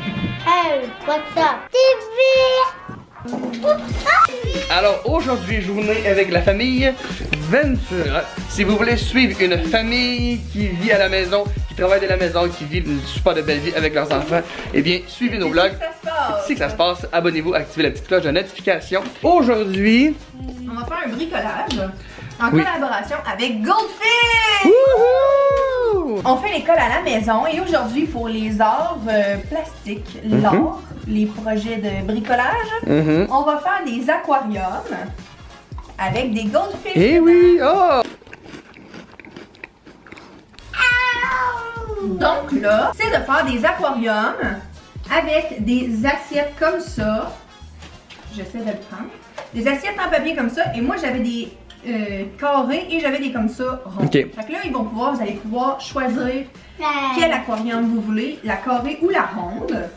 Hey, what's up? TV! Alors aujourd'hui, journée avec la famille Ventura. Si vous voulez suivre une famille qui vit à la maison, qui travaille de la maison, qui vit une super de belle vie avec leurs enfants, eh bien suivez nos vlogs. C'est que ça se passe. Abonnez-vous, activez la petite cloche de notification. Aujourd'hui, on va faire un bricolage en collaboration avec Goldfish! Wouhou! On fait l'école à la maison et aujourd'hui pour les arts plastiques, l'art, les projets de bricolage, on va faire des aquariums avec des goldfish. Eh oui! Oh! Donc là, c'est de faire des aquariums avec des assiettes comme ça. J'essaie de le prendre. Des assiettes en papier comme ça. Et moi, j'avais des carrés et j'avais des comme ça ronds. Okay. Fait que là, vous allez pouvoir choisir quel aquarium vous voulez, la carrée ou la ronde.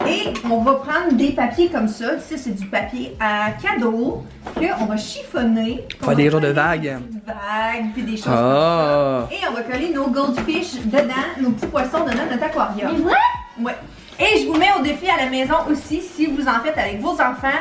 Et on va prendre des papiers comme ça. Ici, c'est du papier à cadeau qu'on va chiffonner. Faire des genres de vagues. Des vagues, puis des choses comme ça. Et on va coller nos goldfish dedans, nos petits poissons dedans notre aquarium. C'est vrai? Ouais. Et je vous mets au défi à la maison aussi, si vous en faites avec vos enfants.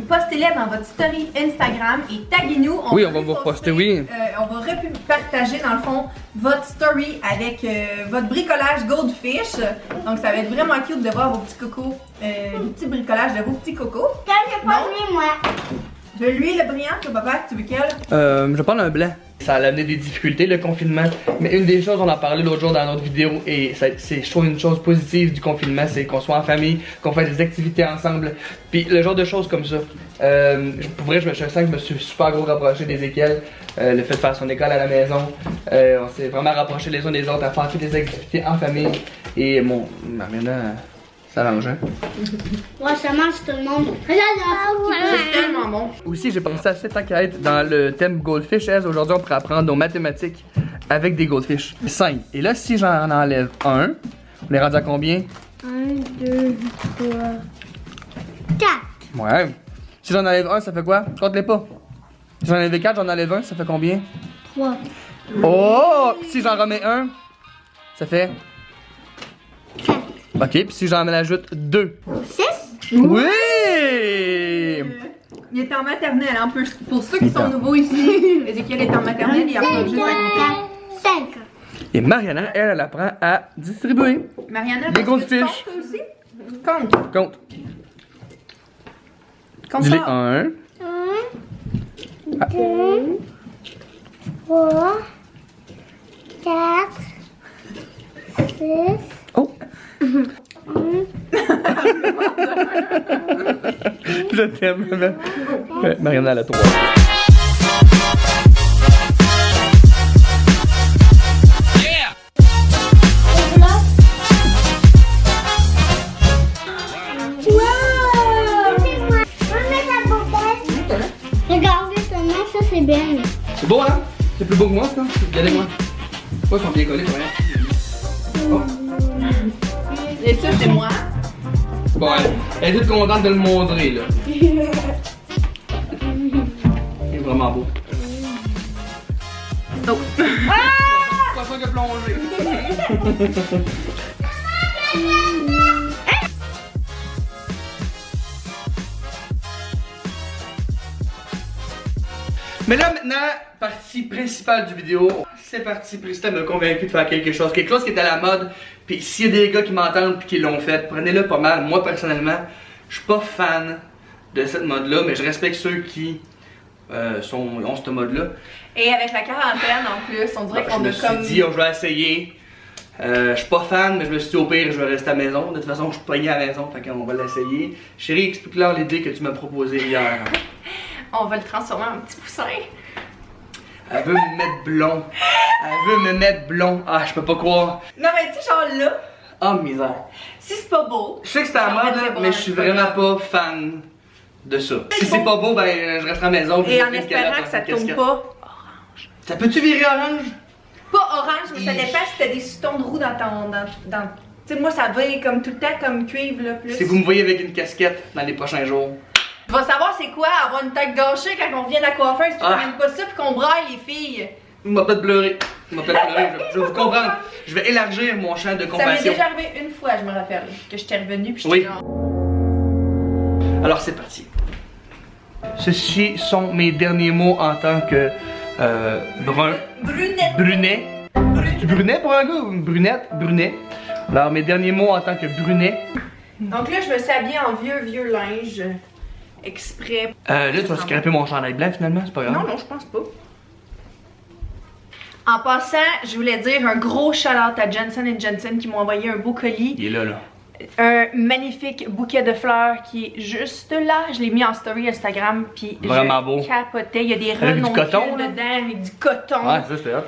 Postez-les dans votre story Instagram et taguez-nous. Oui, on va vous reposter, oui. On va partager dans le fond votre story avec votre bricolage Goldfish. Donc ça va être vraiment cute de voir vos petits cocos, les petits bricolages de vos petits cocos. Quand j'ai pas vu, moi. De l'huile brillante, toi, papa, tu veux quelle? Je vais prendre un blanc. Ça a amené des difficultés, le confinement. Mais une des choses, on en parlait l'autre jour dans notre vidéo, et c'est, je trouve, une chose positive du confinement, c'est qu'on soit en famille, qu'on fasse des activités ensemble. Puis le genre de choses comme ça. Pour vrai, je sens que je me suis super gros rapproché d'Ézéchiel. Le fait de faire son école à la maison. On s'est vraiment rapprochés les uns des autres à faire toutes les activités en famille. Et maintenant, ça arrange, hein? Moi, ça mange tout le monde. C'est tellement bon. Aussi, j'ai pensé à cette enquête dans le thème Goldfish. Aujourd'hui, on pourrait apprendre nos mathématiques avec des goldfish. 5. Et là, si j'en enlève un, on est rendu à combien? 1, 2, 3, 4. Ouais. Si j'en enlève un, ça fait quoi? Compte-les pas. Si j'en enlève 4, j'en enlève un, ça fait combien? 3. Oh! Puis si j'en remets un, ça fait? 4. Ok, puis si j'en ajoute 2. 6. Oui! Il est en maternelle, hein, pour ceux qui sont nouveaux ici. Ézéchiel est en maternelle, il apprend juste à compter. 5. Et Mariana, elle apprend à distribuer. Mariana, des est-ce que tu goldfish. comptes aussi? Compte. Compte. Compte Dis-les fort. 1. 1, 2, 3, 4, 6. Oh! Je t'aime. Mariana, elle a 3. Regardez seulement, ça c'est bien. C'est beau, hein? C'est plus beau que moi, ça? Regardez-moi. Ils sont bien collés, ouais. Oh. Et ça, c'est moi. Bon, elle est toute contente de le montrer, là. Il est vraiment beau. Oh. Poisson qui a plongé. Mais là maintenant, partie principale du vidéo, c'est parti. Priscilla m'a convaincu de faire quelque chose qui est à la mode. Puis s'il y a des gars qui m'entendent puis qui l'ont fait, prenez-le pas mal. Moi personnellement, je suis pas fan de cette mode-là, mais je respecte ceux qui ont ce mode-là. Et avec la quarantaine en plus, on dirait qu'on Je me a suis comme... dit, oh, je vais essayer. Je suis pas fan, mais je me suis dit au pire, je vais rester à la maison. De toute façon, je suis pogné à la maison, fait qu'on va l'essayer. Chérie, explique-leur l'idée que tu m'as proposée hier. On va le transformer en petit poussin. Elle veut me mettre blond. Elle veut me mettre blond. Ah, je peux pas croire. Non mais tu sais, genre là, Oh, misère. si c'est pas beau... Je sais que c'est à la mode, là, mais je suis vraiment pas fan de ça. Si c'est pas beau, ben je reste à la maison. Et en espérant que ça tourne pas orange. Ça peut-tu virer orange? Pas orange, mais ça dépend si t'as des sutons de roue dans ton... Tu sais, moi ça va comme tout le temps comme cuivre là, plus. Si vous me voyez avec une casquette dans les prochains jours. Tu vas savoir c'est quoi avoir une tête gâchée quand on vient de la coiffeuse, si tu n'aimes pas ça pis qu'on braille les filles. Il m'a peut-être pleuré. Il m'a peut-être pleuré, je vais vous comprendre. je vais élargir mon champ de Ça m'est compassion. déjà arrivé une fois, je me rappelle, que j'étais revenue puis j'étais Oui. genre... Alors c'est parti. Ceci sont mes derniers mots en tant que Brunette. brunet. C'est brunet pour un gars ou une brunette? Brunet. Alors mes derniers mots en tant que brunet. Donc là, je me suis habillée en vieux linge exprès. Là tu vas scraper mon chandail blanc finalement, c'est pas grave. Non, je pense pas. En passant, je voulais dire un gros shout-out à Johnson & Johnson qui m'ont envoyé un beau colis. Il est là. Un magnifique bouquet de fleurs qui est juste là. Je l'ai mis en story Instagram puis Vraiment je beau. capotais. Il y a des Avec du renoncules coton, là? dedans avec du coton. Ouais, ça c'était hot.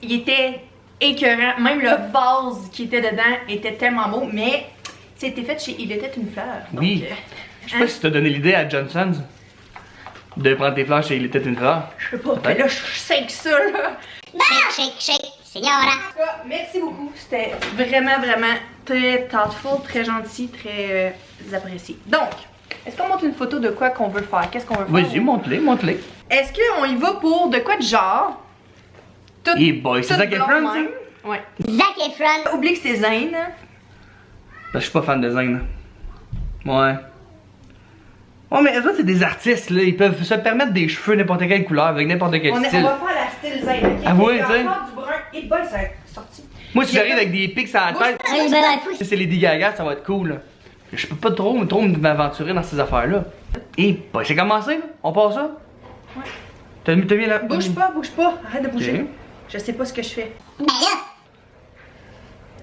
Il était écœurant. Même le vase qui était dedans était tellement beau, mais c'était fait chez Il était une fleur. Donc, Oui. Je sais pas si t'as donné l'idée à Johnson's de prendre tes fleurs chez Il était une fleur. je sais pas, mais là, je sais que ça, là. Shake, señora. En tout cas, merci beaucoup. C'était vraiment, vraiment très thoughtful, très gentil, très apprécié. Donc, est-ce qu'on montre une photo de quoi qu'on veut faire? Qu'est-ce qu'on veut faire? Vas-y, monte-les. Est-ce qu'on y va pour de quoi de genre? Tout, Et boy, c'est tout Zac Efron, blond ça? même. Ouais. Zac Efron. Oublie que c'est Zayn. Ben, je suis pas fan de Zayn. Ouais. Ouais, mais eux autres, c'est des artistes, là. Ils peuvent se permettre des cheveux n'importe quelle couleur, avec n'importe quel On style. va faire la style Zayn. Okay? Ah oui, Il y a tu sais. encore du brun. Et boy, ça a sorti. Moi, si j'arrive avec des pics à la tête, Allez, ben, pousse. si c'est Lady Gaga, ça va être cool, là. Je peux pas trop m'aventurer dans ces affaires-là. Et bah, c'est commencé, là. On part ça? Ouais. T'as mis la... Bouge pas. Arrête de bouger. Ok. Je sais pas ce que je fais. Ben là.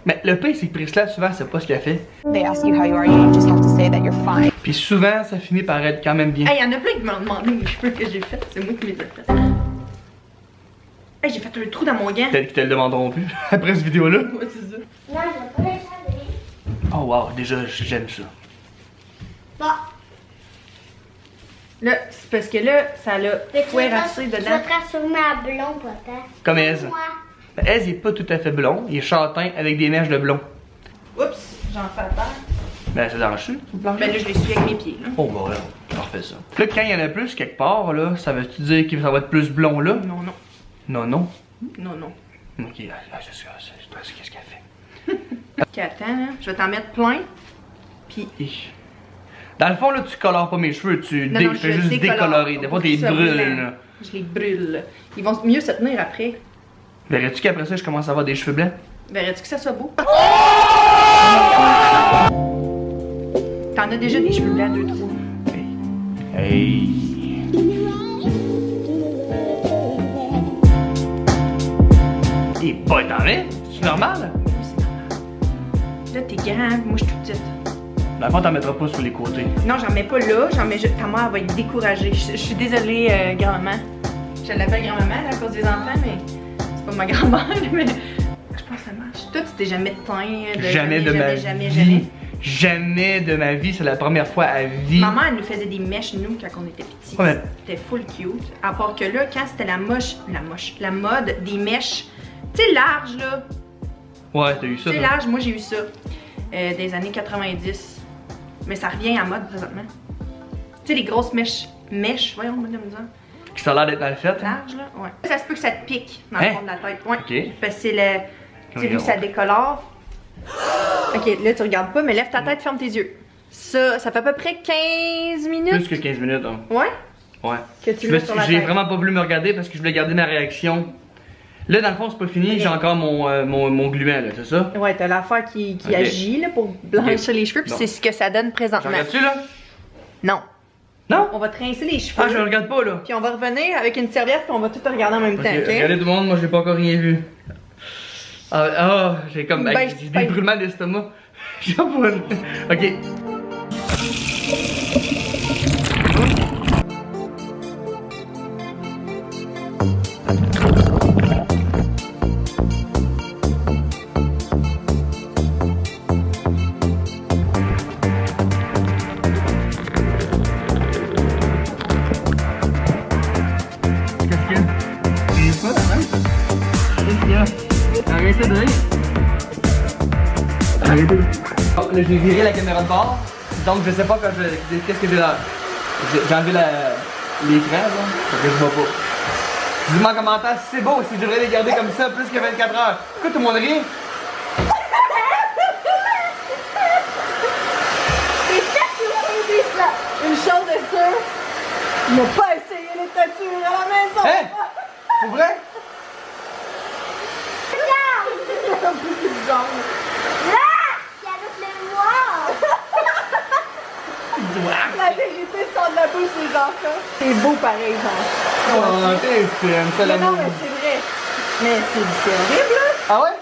Mais le pire, c'est que Priscilla, souvent, c'est pas ce qu'elle fait. They ask you how you are, you just have to say that you're fine. Puis souvent, ça finit par être quand même bien. Hey, y'en a plein qui m'ont demandé les cheveux que j'ai fait. C'est moi qui les ai faits. Hey, j'ai fait un trou dans mon gant. Peut-être qu'ils te le demanderont plus après cette vidéo-là. Ouais, c'est ça. Non, je vais pas les changer. Oh wow, déjà, j'aime ça. Bon. Là, c'est parce que là, ça l'a Tu fouerassé vas dedans. transformer à blond, papa. Comme Ez. Moi. Ben, Ez, il est pas tout à fait blond, il est châtain avec des mèches de blond. Oups, j'en fais à terre. Ben, ça t'arrache-tu, tu Ben là, je l'ai suivi avec mes pieds. Là. Oh, bah voilà, on refait ça. Là, quand il y en a plus quelque part, là, ça veut-tu dire que ça va être plus blond là? Non. Non. Ok, Qu'est-ce qu'elle fait? attends, là. Je vais t'en mettre plein. Puis. Dans le fond, là, tu colores pas mes cheveux, tu Non, fais je juste décolore. décolorer. Des fois, t'es Ça brûles, brûle. là. Je les brûle. Ils vont mieux se tenir après. Verrais-tu qu'après ça, je commence à avoir des cheveux blancs? Verrais-tu que ça soit beau? T'en as déjà des cheveux blancs, 2-3. Hey. Et bah, t'en es? C'est normal? Oui, c'est normal. Là, t'es grand, moi, je suis toute petite. Dans le fond, t'en mettras pas sur les côtés. Non, j'en mets pas là, j'en mets juste. Ta mère va être découragée. Je suis désolée, grand-maman. Je l'appelle grand-maman là, à cause des enfants, mais c'est pas ma grand-mère, mais je pense que ça marche. Toi, tu t'es jamais teint de Jamais de ma vie. Jamais de ma vie, c'est la première fois à vie. Maman, elle nous faisait des mèches, nous, quand on était petits. Ouais, mais- C'était full cute. À part que là, quand c'était la mode des mèches, tu sais, large, là. Ouais, t'as eu ça. Tu sais, toi. large, moi, j'ai eu ça. Des années 90. Mais ça revient à mode présentement. Tu sais, les grosses mèches, voyons, moi, de me dire. Qui ça a l'air d'être mal fait. Hein? Large, là, ouais. Ça se peut que ça te pique dans le Hein? fond de la tête. Ouais. Ok. Parce que c'est le. Tu sais, vu que ça décolore. Ok, là, tu regardes pas, mais lève ta tête, ferme tes yeux. Ça fait à peu près 15 minutes. Plus que 15 minutes, hein. Ouais? Ouais. Que tu le mets sur la J'ai tête. vraiment pas voulu me regarder parce que je voulais garder ma réaction. Là, dans le fond, c'est pas fini, Ok. j'ai encore mon gluant, là, c'est ça? Ouais, t'as l'affaire qui Ok. agit là, pour blanchir Ok. les cheveux, puis Bon. c'est ce que ça donne J'en présentement. regarde-tu, là? Non. Non? On va trincer les cheveux. Ah, je le regarde pas, là. Puis on va revenir avec une serviette, puis on va tout regarder en même Ok, temps, ok? regardez tout le monde, moi j'ai pas encore rien vu. J'ai comme Ben, j'ai des brûlements d'estomac. J'ai pas. Ok. Qu'est-ce qu'il y a? C'est pas la même? Qu'est-ce qu'il y a? Arrêtez de rire. Arrêtez. Oh, là, j'ai viré la caméra de bord, donc je sais pas qu'est-ce que j'ai là. J'ai enlevé l'écran, là, parce que je vois pas. Dis-moi en commentaire si c'est beau, si je devrais les garder comme ça plus que 24 heures. Pourquoi tout le monde rit? Une chose est sûre, ne pas essayer les tatouages à la maison. Hein? Pour vrai? Un peu plus de jaune. C'est avec le noir. La vérité sort de la bouche des enfants. C'est beau pareil, genre. Oh, t'es fine, c'est Mais non, l'amour. mais c'est vrai. Mais c'est horrible, là. Ah ouais?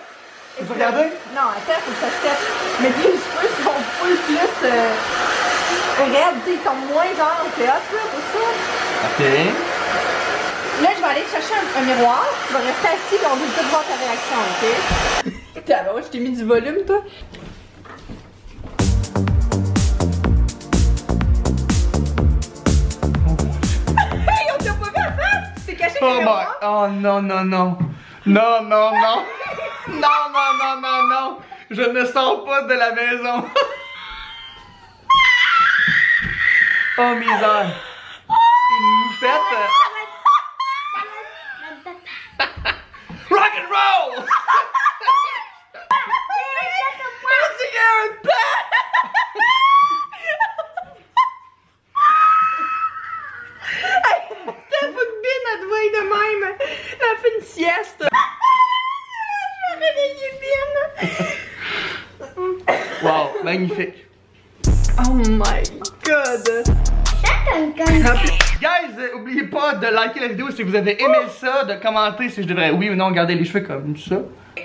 Tu peux regarder? Non, attends, faut que ça se tête. Mais tes cheveux sont full plus raides, tu sais, ils tombent moins genre, c'est hot, là, pour ça. Ok. Là, je vais aller chercher un miroir. Tu vas rester assis, et on veut tout voir ta réaction, ok? T'as je t'ai mis du volume, toi? Hey, on t'a pas vu la face? C'est caché Oh le my... miroir? Oh non, non, non. Non, non, non. Non, non, non, non, non. Je ne sors pas de la maison. Oh misère. Une moufette. Rock and roll! T'as pas de bine à doigt de même. Elle a fait une sieste. Je vais réveiller Bine. Wow, magnifique. Oh my god. Guys, oubliez pas de liker la vidéo si vous avez aimé ça, de commenter si je devrais oui ou non garder les cheveux comme ça.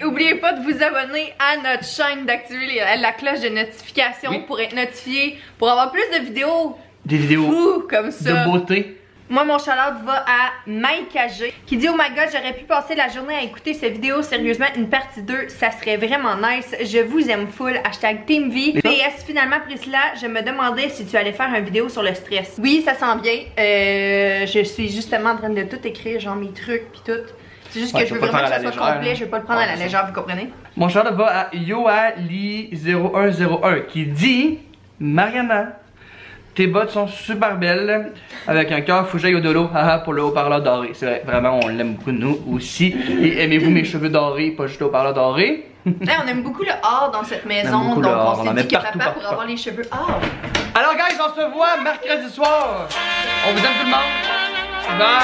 N'oubliez pas de vous abonner à notre chaîne, d'activer la cloche de notification Oui. pour être notifié, pour avoir plus de vidéos Des vidéos fous comme ça. de beauté. Moi, mon shout-out va à Mike AG qui dit: oh my god, j'aurais pu passer la journée à écouter cette vidéo. Sérieusement, une partie 2, ça serait vraiment nice. Je vous aime full. Hashtag TeamV. PS, finalement, Priscilla, je me demandais si tu allais faire une vidéo sur le stress. Oui, ça sent bien. Je suis justement en train de tout écrire, genre mes trucs pis tout. C'est juste que je veux vraiment que ça soit complet. Je veux pas le prendre à la légère, vous comprenez? Mon shout va à Yoali0101 qui dit: Mariana, tes bottes sont super belles, avec un cœur faut que j'aille au dolo, haha, pour le haut-parleur doré. C'est vrai, vraiment, on l'aime beaucoup, nous aussi. Et aimez-vous mes cheveux dorés, pas juste le haut-parleur doré? Hey, on aime beaucoup le or dans cette maison, beaucoup donc le or, on on en s'est met dit que partout, papa partout, pourrait avoir les cheveux or. Alors, guys, on se voit mercredi soir. On vous aime tout le monde. Bye!